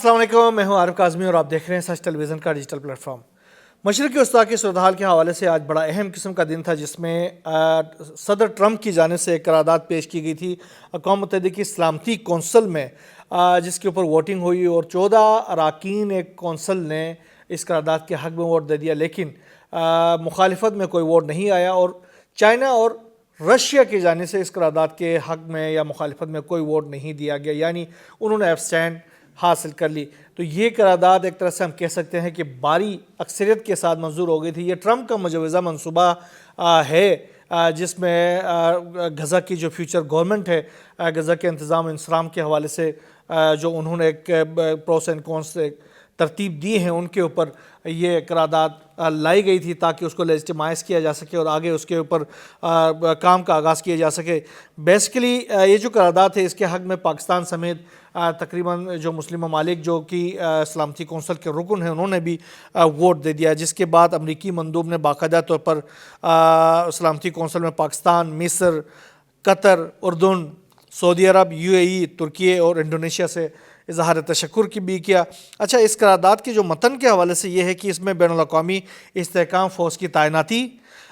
अस्सलाम वालेकुम, मैं हूं आरिफ काज़मी और आप देख रहे हैं सच टेलीविज़न का डिजिटल प्लेटफॉर्म। मशरिक़ी वस्ता की सूरत-ए-हाल के हवाले से आज बड़ा अहम किस्म का दिन था, जिसमें सदर ट्रंप की जानिब से एक करारदाद पेश की गई थी अक़वाम मुत्तहिदा की सलामती कौंसल में, जिसके ऊपर वोटिंग हुई और 14 अरकान एक कौंसल ने इस करारदाद के हक़ में वोट दे दिया, लेकिन मुखालिफत में कोई वोट नहीं आया और चाइना और रशिया की जानिब से इस करारदाद के हक़ में या मुखालिफत में कोई वोट नहीं दिया गया, यानी उन्होंने एब्सटेंड हासिल कर ली। तो ये करारदाद एक तरह से हम कह सकते हैं कि भारी अक्सरियत के साथ मंजूर हो गई थी। ये ट्रंप का मुजवज़ा मनसूबा है, जिसमें गज़ा की जो फ्यूचर गवर्नमेंट है, गज़ा के इंतज़ाम इंसराम के हवाले से जो उन्होंने एक प्रोस एंड कॉन्स से तरतीब दी है, उनके ऊपर ये करारदाद लाई गई थी ताकि उसको लेजिटिमाइज़ किया जा सके और आगे उसके ऊपर काम का आगाज़ किया जा सके। बेसिकली ये जो करारदाद है, इसके हक़ में पाकिस्तान समेत तकरीबन जो मुस्लिम ममालिक जो कि सलामती कौंसल के रुकन हैं, उन्होंने भी वोट दे दिया, जिसके बाद अमरीकी मंदूब ने बाकायदा तौर पर सलामती कौंसल में पाकिस्तान, मिस्र, कतर, उर्दन, सऊदी अरब, UAE, तुर्की और इंडोनेशिया से इज़हार तशक्कुर की भी किया। अच्छा, इस करारदाद के जो मतन के हवाले से ये है कि इसमें बैनुल-अक़वामी इस्तेहकाम फ़ौज की तैनाती,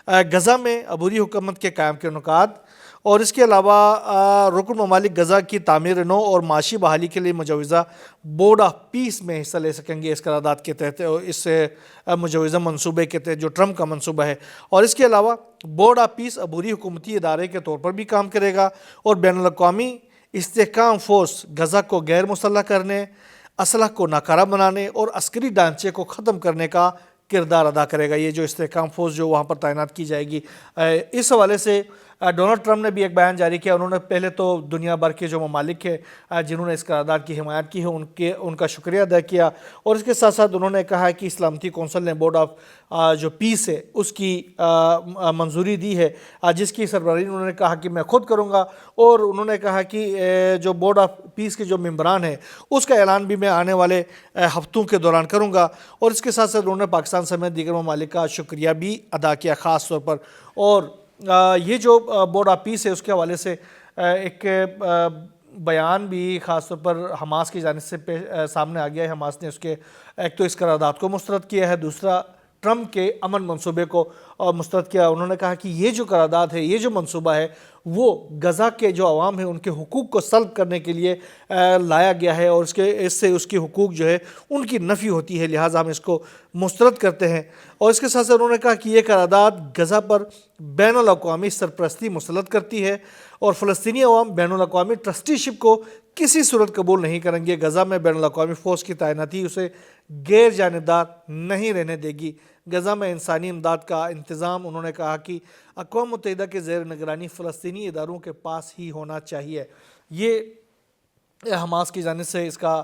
गज़ा में अबूरी हुकूमत के क़याम के नुकात और इसके अलावा रुकन ममालिक गज़ा की तामीर नौ और माशी बहाली के लिए मुजवज़ा बोर्ड ऑफ पीस में हिस्सा ले सकेंगे इस करारदाद के तहत, इस मुजवज़ा मनसूबे के तहत जो ट्रंप का मनसूबा है। और इसके अलावा बोर्ड ऑफ पीस अबूरी हुकूमती इदारे के तौर पर भी काम करेगा और बैनुल-अक़वामी इस्तेहकाम फ़ोर्स गज़ा को गैर मुसल्लह करने, असलह को नाकारा बनाने और अस्करी ढांचे को ख़त्म करने का किरदार अदा करेगा। ये जो इस्तेहकाम फ़ोर्स जो वहाँ पर तैनात की जाएगी, इस हवाले से डोनाल्ड ट्रंप ने भी एक बयान जारी किया। उन्होंने पहले तो दुनिया भर के जो ममालिक है जिन्होंने इस करारदाद की हिमायत की है, उनका शुक्रिया अदा किया और इसके साथ साथ उन्होंने कहा है कि सलामती कौंसल ने बोर्ड ऑफ जो पीस है उसकी मंजूरी दी है, जिसकी सरबराही उन्होंने कहा कि मैं खुद करूँगा और उन्होंने कहा कि जो बोर्ड ऑफ पीस के जो मेंबरान हैं उसका ऐलान भी मैं आने वाले हफ्तों के दौरान करूँगा। और इसके साथ साथ उन्होंने पाकिस्तान समेत दीगर ममालिक का शुक्रिया भी अदा किया ख़ास तौर पर। और ये जो बोर्ड ऑफ पीस है उसके हवाले से एक बयान भी ख़ास तौर पर हमास की जानिब से सामने आ गया है। हमास ने उसके एक तो इस करारदाद को मुस्तरद किया है, दूसरा ट्रंप के अमन मंसूबे को मुस्तरद किया। उन्होंने कहा कि ये जो करारदाद है, ये जो मंसूबा है, वो गज़ा के जो अवाम है उनके हुकूक को सल्ब करने के लिए लाया गया है और इससे उसकी हुकूक जो है उनकी नफ़ी होती है, लिहाजा हम इसको मुस्तरद करते हैं। और इसके साथ साथ उन्होंने कहा कि ये करारदाद गज़ा पर बैनुल-अक़वामी सरपरस्ती मुसल्लत करती है और फ़लस्तीनी अवाम बैनुल-अक़वामी ट्रस्टीशिप को किसी सूरत कबूल नहीं करेंगे। गज़ा में बैनुल-अक़वामी फ़ौज की तैनाती उसे गैर जानिबदार नहीं रहने देगी। गज़ा में इंसानी इमदाद का इंतज़ाम उन्होंने कहा कि अक़वाम मुत्तहिदा के ज़ेर निगरानी फ़लस्तीनी इदारों के पास ही होना चाहिए। ये हमास की जानिब से इसका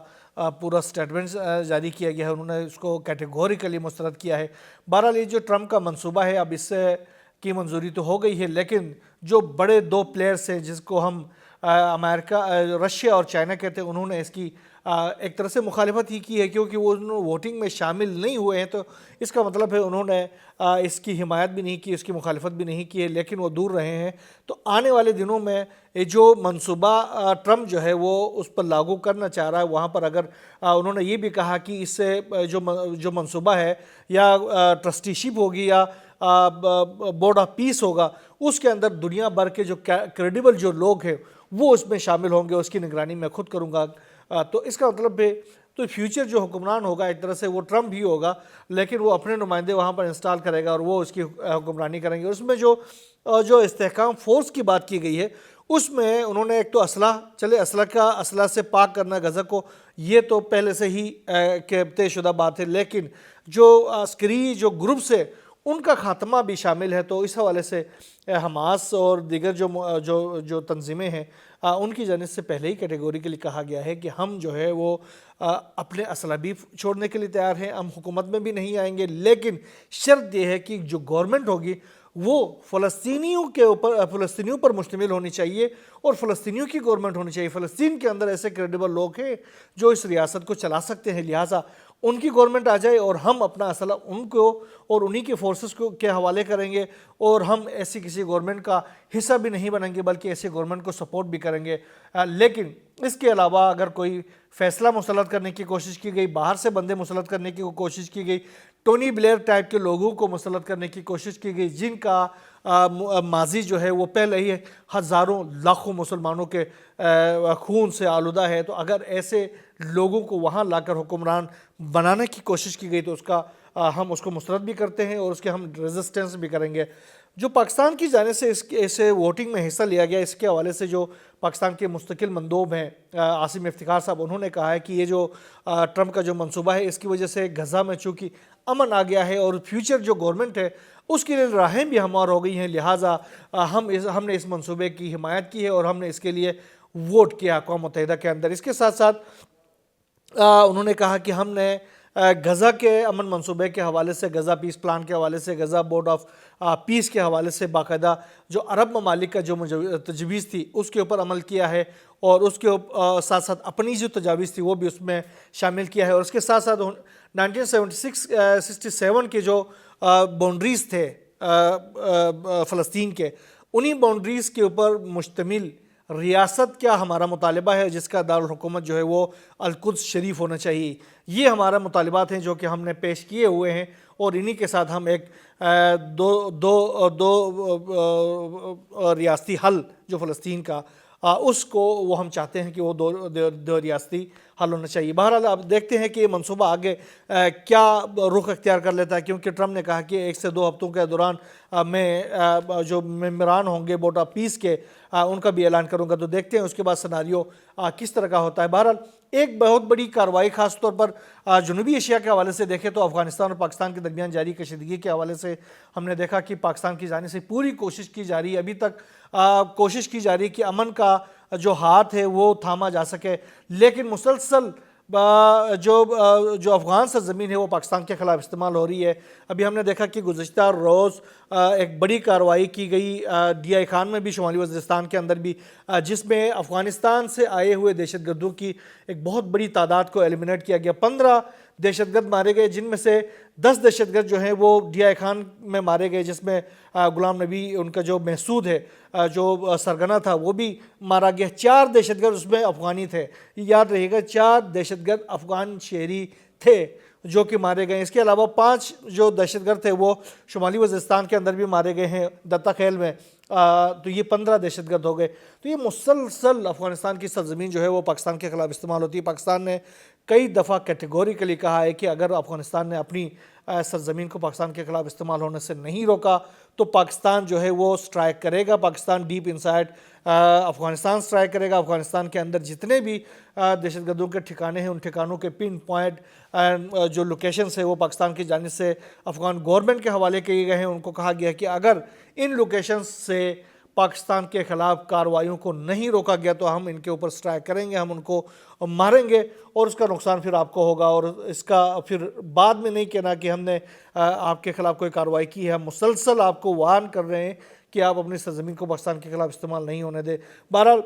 पूरा स्टेटमेंट जारी किया गया है, उन्होंने इसको कैटेगोरिकली मुस्तरद किया है। बहरहाल ये जो ट्रंप का मंसूबा है, अब इससे की मंजूरी तो हो गई है, लेकिन जो बड़े दो प्लेयर्स हैं जिसको हम अमेरिका, रशिया और चाइना कहते हैं, उन्होंने इसकी एक तरह से मुखालिफत ही की है, क्योंकि वो वोटिंग में शामिल नहीं हुए हैं। तो इसका मतलब है उन्होंने इसकी हिमायत भी नहीं की, इसकी मुखालिफत भी नहीं की है, लेकिन वो दूर रहे हैं। तो आने वाले दिनों में ये जो मंसूबा ट्रंप जो है वो उस पर लागू करना चाह रहा है, वहाँ पर अगर उन्होंने ये भी कहा कि इससे जो मंसूबा है या ट्रस्टीशिप होगी या बोर्ड ऑफ पीस होगा, उसके अंदर दुनिया भर के जो क्रेडिबल जो लोग हैं वो उसमें शामिल होंगे, उसकी निगरानी मैं खुद करूँगा। तो इसका मतलब है तो फ्यूचर जो हुक्मरान होगा एक तरह से वो ट्रंप ही होगा, लेकिन वो अपने नुमाइंदे वहाँ पर इंस्टॉल करेगा और वो उसकी हुक्मरानी करेंगे। उसमें जो इस्तेहकाम फ़ोर्स की बात की गई है, उसमें उन्होंने एक तो असला से पाक करना गज़ा को, ये तो पहले से ही तयशुदा बात है, लेकिन जो अस्करी जो ग्रुप्स है उनका ख़ात्मा भी शामिल है। तो इस हवाले से हमास और दीगर जो तंजीमें हैं उनकी जानिब से पहले ही कैटेगोरिकली कहा गया है कि हम जो है वो अपने असला भी छोड़ने के लिए तैयार हैं, हम हुकूमत में भी नहीं आएंगे, लेकिन शर्त यह है कि जो गवर्नमेंट होगी वो फ़लस्तीनियों पर मुश्तमिल होनी चाहिए और फ़लस्तीनियों की गवर्नमेंट होनी चाहिए। फ़लस्तीन के अंदर ऐसे क्रेडिबल लोग हैं जो इस रियासत को चला सकते हैं, लिहाजा ان کی گورنمنٹ آ جائے اور ہم اپنا اسلحہ ان کو اور انہی کے فورسز کو کے حوالے کریں گے، اور ہم ایسی کسی گورنمنٹ کا حصہ بھی نہیں بنیں گے بلکہ ایسی گورنمنٹ کو سپورٹ بھی کریں گے۔ لیکن اس کے علاوہ اگر کوئی فیصلہ مسلط کرنے کی کوشش کی گئی، باہر سے بندے مسلط کرنے کی کوشش کی گئی، ٹونی بلیئر ٹائپ کے لوگوں کو مسلط کرنے کی کوشش کی گئی جن کا ماضی جو ہے وہ پہلے ہی ہزاروں لاکھوں مسلمانوں کے خون سے آلودہ ہے، تو اگر ایسے لوگوں کو وہاں لا کر حکمران بنانے کی کوشش کی گئی تو ہم اس کو مسترد بھی کرتے ہیں اور اس کے ہم ریزسٹنس بھی کریں گے۔ جو پاکستان کی جانب سے اس ووٹنگ میں حصہ لیا گیا، اس کے حوالے سے جو پاکستان کے مستقل مندوب ہیں عاصم افتخار صاحب، انہوں نے کہا ہے کہ یہ جو ٹرمپ کا جو منصوبہ ہے اس کی وجہ سے غزہ میں چونکہ امن آ گیا ہے اور فیوچر جو گورنمنٹ ہے اس کے لیے راہیں بھی ہموار ہو گئی ہیں، لہٰذا ہم نے اس منصوبے کی حمایت کی ہے اور ہم نے اس کے لیے ووٹ کیا اقوام متحدہ کے اندر۔ اس کے ساتھ ساتھ انہوں نے کہا کہ ہم نے غزہ کے امن منصوبے کے حوالے سے، غزہ پیس پلان کے حوالے سے، غزہ بورڈ آف پیس کے حوالے سے باقاعدہ جو عرب ممالک کا جو تجویز تھی اس کے اوپر عمل کیا ہے، اور اس کے ساتھ ساتھ اپنی جو تجاویز تھی وہ بھی اس میں شامل کیا ہے، اور اس کے ساتھ ساتھ 1967 کے جو باؤنڈریز تھے فلسطین کے، انہی باؤنڈریز کے اوپر مشتمل ریاست کیا ہمارا مطالبہ ہے جس کا دارالحکومت جو ہے وہ القدس شریف ہونا چاہیے۔ یہ ہمارا مطالبات ہیں جو کہ ہم نے پیش کیے ہوئے ہیں، اور انہی کے ساتھ ہم ایک دو ریاستی حل جو فلسطین کا اس کو وہ ہم چاہتے ہیں کہ وہ دو ریاستی حل ہونا چاہیے۔ بہرحال آپ دیکھتے ہیں کہ یہ منصوبہ آگے کیا رخ اختیار کر لیتا ہے، کیونکہ ٹرمپ نے کہا کہ 1 سے 2 ہفتوں کے دوران میں جو ممبران ہوں گے بورڈ آف پیس کے ان کا بھی اعلان کروں گا، تو دیکھتے ہیں اس کے بعد سناریو کس طرح کا ہوتا ہے۔ بہرحال ایک بہت بڑی کارروائی خاص طور پر جنوبی ایشیا کے حوالے سے دیکھیں تو افغانستان اور پاکستان کے درمیان جاری کشیدگی کے حوالے سے ہم نے دیکھا کہ پاکستان کی جانب سے پوری کوشش کی جا رہی ہے، ابھی تک کوشش کی جا رہی ہے کہ امن کا جو ہاتھ ہے وہ تھاما جا سکے، لیکن مسلسل جو افغان سرزمین ہے وہ پاکستان کے خلاف استعمال ہو رہی ہے۔ ابھی ہم نے دیکھا کہ گزشتہ روز ایک بڑی کارروائی کی گئی ڈی آئی خان میں بھی، شمالی وزیرستان کے اندر بھی، جس میں افغانستان سے آئے ہوئے دہشت گردوں کی ایک بہت بڑی تعداد کو ایلیمنیٹ کیا گیا۔ 15 دہشت گرد مارے گئے، جن میں سے 10 دہشت گرد جو ہیں وہ ڈی آئی خان میں مارے گئے، جس میں غلام نبی ان کا جو محسود ہے جو سرگنا تھا وہ بھی مارا گیا۔ 4 دہشت گرد اس میں افغانی تھے، یاد رہے گا 4 دہشت گرد افغان شہری تھے جو کہ مارے گئے۔ اس کے علاوہ 5 جو دہشت گرد تھے وہ شمالی وزیرستان کے اندر بھی مارے گئے ہیں دتا خیل میں، تو یہ 15 دہشت گرد ہو گئے۔ تو یہ مسلسل افغانستان کی سرزمین جو ہے وہ پاکستان کے خلاف استعمال ہوتی ہے۔ پاکستان نے کئی دفعہ کیٹیگوریکلی کہا ہے کہ اگر افغانستان نے اپنی سرزمین کو پاکستان کے خلاف استعمال ہونے سے نہیں روکا تو پاکستان جو ہے وہ سٹرائک کرے گا، Pakistan deep inside Afghanistan strike کرے گا۔ افغانستان کے اندر جتنے بھی دہشت گردوں کے ٹھکانے ہیں ان ٹھکانوں کے پن پوائنٹ جو لوکیشنز ہیں وہ پاکستان کی جانب سے افغان گورنمنٹ کے حوالے کیے گئے ہیں۔ ان کو کہا گیا کہ اگر ان لوکیشنز سے پاکستان کے خلاف کارروائیوں کو نہیں روکا گیا تو ہم ان کے اوپر سٹرائک کریں گے، ہم ان کو ماریں گے، اور اس کا نقصان پھر آپ کو ہوگا، اور اس کا پھر بعد میں نہیں کہنا کہ ہم نے آپ کے خلاف کوئی کارروائی کی ہے۔ ہم مسلسل آپ کو وارن کر رہے ہیں کہ آپ اپنی سرزمین کو پاکستان کے خلاف استعمال نہیں ہونے دیں۔ بہرحال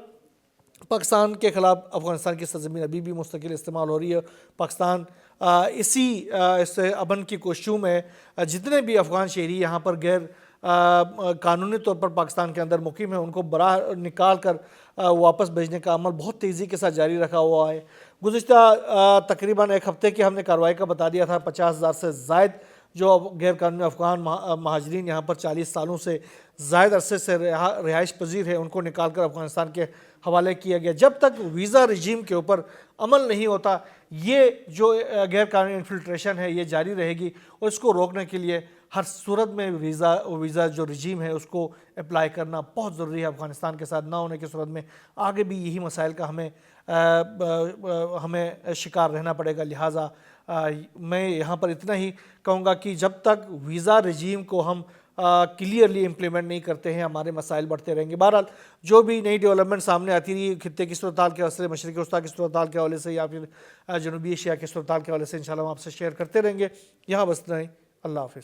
پاکستان کے خلاف افغانستان کی سرزمین ابھی بھی مستقل استعمال ہو رہی ہے۔ پاکستان اس امن کی کوششوں میں جتنے بھی افغان شہری یہاں پر غیر قانونی طور پر پاکستان کے اندر مقیم ہیں ان کو براہ نکال کر واپس بھیجنے کا عمل بہت تیزی کے ساتھ جاری رکھا ہوا ہے۔ گزشتہ تقریباً 1 ہفتے کی ہم نے کارروائی کا بتا دیا تھا، 50,000 سے زائد جو غیر قانونی افغان مہاجرین یہاں پر 40 سالوں سے زائد عرصے سے رہائش پذیر ہیں ان کو نکال کر افغانستان کے حوالے کیا گیا۔ جب تک ویزا رجیم کے اوپر عمل نہیں ہوتا یہ جو غیر قانونی انفلٹریشن ہے یہ جاری رہے گی، اور اس کو روکنے کے لیے ہر صورت میں ویزا جو رجیم ہے اس کو اپلائی کرنا بہت ضروری ہے۔ افغانستان کے ساتھ نہ ہونے کی صورت میں آگے بھی یہی مسائل کا ہمیں شکار رہنا پڑے گا۔ لہٰذا میں یہاں پر اتنا ہی کہوں گا کہ جب تک ویزا رجیم کو ہم کلیئرلی امپلیمنٹ نہیں کرتے ہیں ہمارے مسائل بڑھتے رہیں گے۔ بہرحال جو بھی نئی ڈیولپمنٹ سامنے آتی رہی خطے کی صورتحال کے حوالے سے، مشرقی وسطیٰ کی صورتحال کے حوالے سے یا پھر جنوبی ایشیا کی صورتحال کے حوالے سے انشاءاللہ ہم آپ سے شیئر کرتے رہیں گے۔ یہاں بس اتنا ہی، اللہ حافظ۔